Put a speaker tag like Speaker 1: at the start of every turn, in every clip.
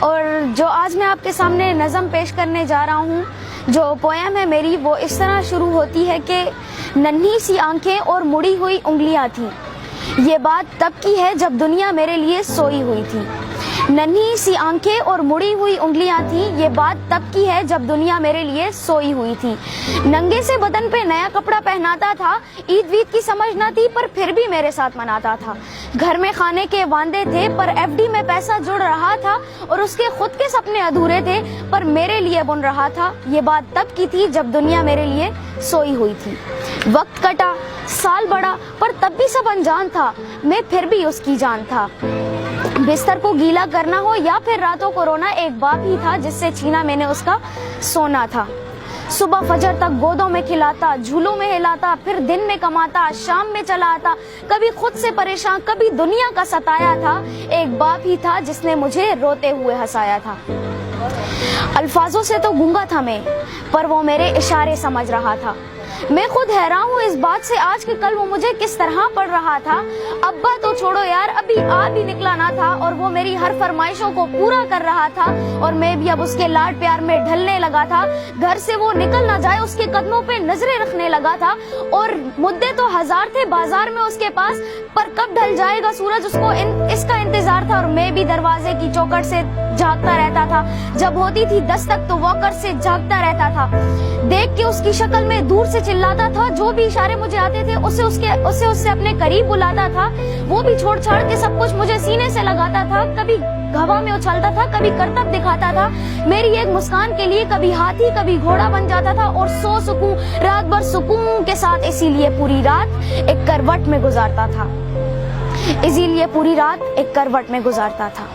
Speaker 1: اور جو آج میں آپ کے سامنے نظم پیش کرنے جا رہا ہوں، جو پویم ہے میری، وہ اس طرح شروع ہوتی ہے کہ ننھی سی آنکھیں اور مڑی ہوئی انگلیاں تھیں، یہ بات تب کی ہے جب دنیا میرے لیے سوئی ہوئی تھی۔ ننھی سی آنکھیں اور مڑی ہوئی انگلیاں تھیں، یہ بات تب کی ہے جب دنیا میرے لیے سوئی ہوئی تھی۔ ننگے سے بدن پہ نیا کپڑا پہناتا تھا، عید وید کی سمجھ نہ تھی پر پھر بھی میرے ساتھ مناتا تھا۔ گھر میں کھانے کے واندے تھے پر ایف ڈی میں پیسہ جڑ رہا تھا، اور اس کے خود کے سپنے ادھورے تھے پر میرے لیے بن رہا تھا۔ یہ بات تب کی تھی جب دنیا میرے لیے سوئی ہوئی تھی۔ وقت کٹا، سال بڑھا، پر تب بھی سب انجان تھا، میں پھر بھی اس کی جان تھا۔ بستر کو گیلا کرنا ہو یا پھر راتوں کو رونا، ایک باپ ہی تھا جس سے چھینا میں نے اس کا سونا تھا۔ صبح فجر تک گودوں میں کھلاتا، جھولوں میں ہلاتا، پھر دن میں کماتا، شام میں چلا آتا، کبھی خود سے پریشان کبھی دنیا کا ستایا تھا۔ ایک باپ ہی تھا جس نے مجھے روتے ہوئے ہنسایا تھا۔ الفاظوں سے تو گونگا تھا میں، پر وہ میرے اشارے سمجھ رہا تھا۔ میں خود حیران ہوں اس بات سے آج کہ کل وہ مجھے کس طرح پڑھ رہا تھا۔ ابا تو چھوڑو یار، ابھی آ بھی نکلا نہ تھا اور وہ میری ہر فرمائشوں کو پورا کر رہا تھا، اور میں بھی اب اس کے لاڈ پیار میں ڈھلنے لگا تھا۔ گھر سے وہ نکل نہ جائے اس کے قدموں پہ نظریں رکھنے لگا تھا، اور مدے تو ہزار تھے بازار میں اس کے پاس، پر کب ڈھل جائے گا سورج اس کو اس کا انتظار تھا۔ اور میں بھی دروازے کی چوکھٹ سے جھانکتا رہتا تھا، جب ہوتی تھی دستک تو واکر سے جھانکتا رہتا تھا، دیکھ کے اس کی شکل میں دور سے چلاتا تھا۔ جو بھی اشارے مجھے آتے تھے اسے اپنے قریب بلاتا تھا۔ وہ بھی چھوڑ چھاڑ کے سب کچھ مجھے سینے سے لگاتا تھا، کبھی ہوا میں اچھالتا تھا، کبھی کرتب دکھاتا تھا میری ایک مسکان کے لیے، کبھی ہاتھی کبھی گھوڑا بن جاتا تھا، اور سو سکون رات بھر سکون کے ساتھ اسی لیے پوری رات ایک کروٹ میں گزارتا تھا، اسی لیے پوری رات ایک کروٹ میں گزارتا تھا۔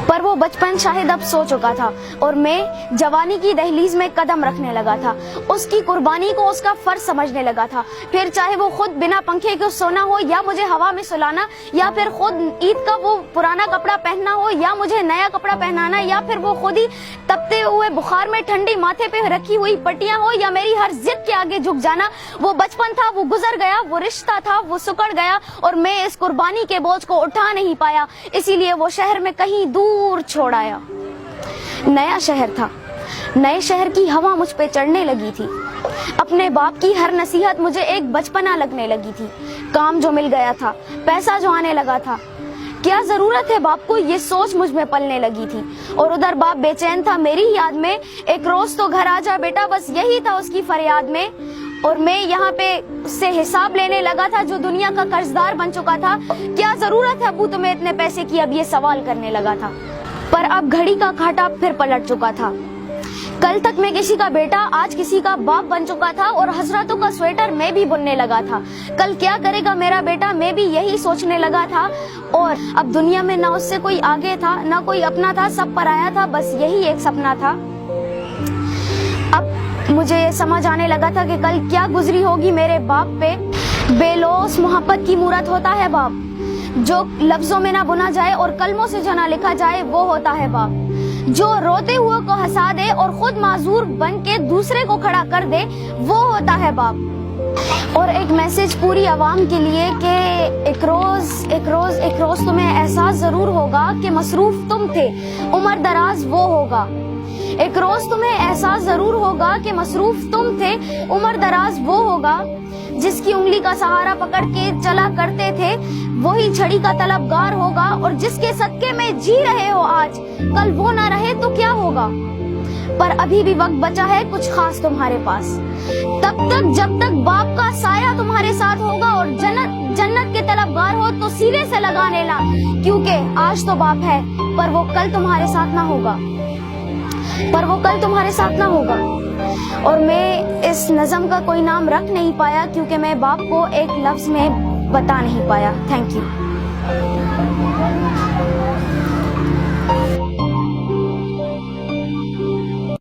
Speaker 1: پر وہ بچپن شاید اب سو چکا تھا، اور میں جوانی کی دہلیز میں قدم رکھنے لگا تھا، اس کی قربانی کو اس کا فرض سمجھنے لگا تھا۔ پھر چاہے وہ خود بنا پنکھے کے سونا ہو، یا مجھے ہوا میں سلانا، یا پھر خود عید کا وہ پرانا کپڑا پہننا ہو، یا مجھے نیا کپڑا پہنانا، یا پھر وہ خود ہی تپتے ہوئے بخار میں ٹھنڈی ماتھے پہ رکھی ہوئی پٹیاں ہو، یا میری ہر ضد کے آگے جھک جانا، وہ بچپن تھا، وہ گزر گیا، وہ رشتہ تھا، وہ سکڑ گیا، اور میں اس قربانی کے بوجھ کو اٹھا نہیں پایا، اسی لیے وہ شہر میں کہیں دور چھوڑ آیا۔ نیا شہر تھا، نئے شہر کی ہوا مجھ پہ چڑھنے لگی تھی، اپنے باپ کی ہر نصیحت مجھے ایک بچپنا لگنے لگی تھی، کام جو مل گیا تھا، پیسہ جو آنے لگا تھا، کیا ضرورت ہے باپ کو، یہ سوچ مجھ میں پلنے لگی تھی۔ اور ادھر باپ بے چین تھا میری یاد میں، ایک روز تو گھر آ جا بیٹا، بس یہی تھا اس کی فریاد میں، اور میں یہاں پہ اس سے حساب لینے لگا تھا جو دنیا کا قرضدار بن چکا تھا۔ کیا ضرورت ہے ابو تمہیں اتنے پیسے کی، اب یہ سوال کرنے لگا تھا، پر اب گھڑی کا کھاٹا پھر پلٹ چکا تھا۔ کل تک میں کسی کا بیٹا، آج کسی کا باپ بن چکا تھا، اور حسرتوں کا سویٹر میں بھی بننے لگا تھا۔ کل کیا کرے گا میرا بیٹا، میں بھی یہی سوچنے لگا تھا، اور اب دنیا میں نہ اس سے کوئی آگے تھا، نہ کوئی اپنا تھا، سب پرایا تھا، بس یہی ایک سپنا تھا۔ اب مجھے یہ سمجھ آنے لگا تھا کہ کل کیا گزری ہوگی میرے باپ پہ۔ بے لوث محبت کی مورت ہوتا ہے باپ، جو لفظوں میں نہ بنا جائے اور قلموں سے جو نہ لکھا جائے وہ ہوتا ہے باپ، جو روتے ہوئے کو ہنسا دے اور خود معذور بن کے دوسرے کو کھڑا کر دے وہ ہوتا ہے باپ۔ اور ایک میسج پوری عوام کے لیے کہ ایک روز تمہیں احساس ضرور ہوگا کہ مصروف تم تھے، عمر دراز وہ ہوگا۔ ایک روز تمہیں احساس ضرور ہوگا کہ مصروف تم تھے، عمر دراز وہ ہوگا۔ جس کی انگلی کا سہارا پکڑ کے چلا کرتے تھے وہی چھڑی کا طلبگار ہوگا، اور جس کے صدقے میں جی رہے ہو آج، کل وہ نہ رہے تو کیا ہوگا۔ پر ابھی بھی وقت بچا ہے کچھ خاص تمہارے پاس، تب تک جب تک باپ کا سایہ تمہارے ساتھ ہوگا، اور جنت کے طلبگار ہو تو سینے سے لگا لینا، کیونکہ آج تو باپ ہے پر وہ کل تمہارے ساتھ نہ ہوگا، اور میں اس نظم کا کوئی نام رکھ نہیں پایا کیونکہ میں باپ کو ایک لفظ میں بتا نہیں پایا۔ Thank you.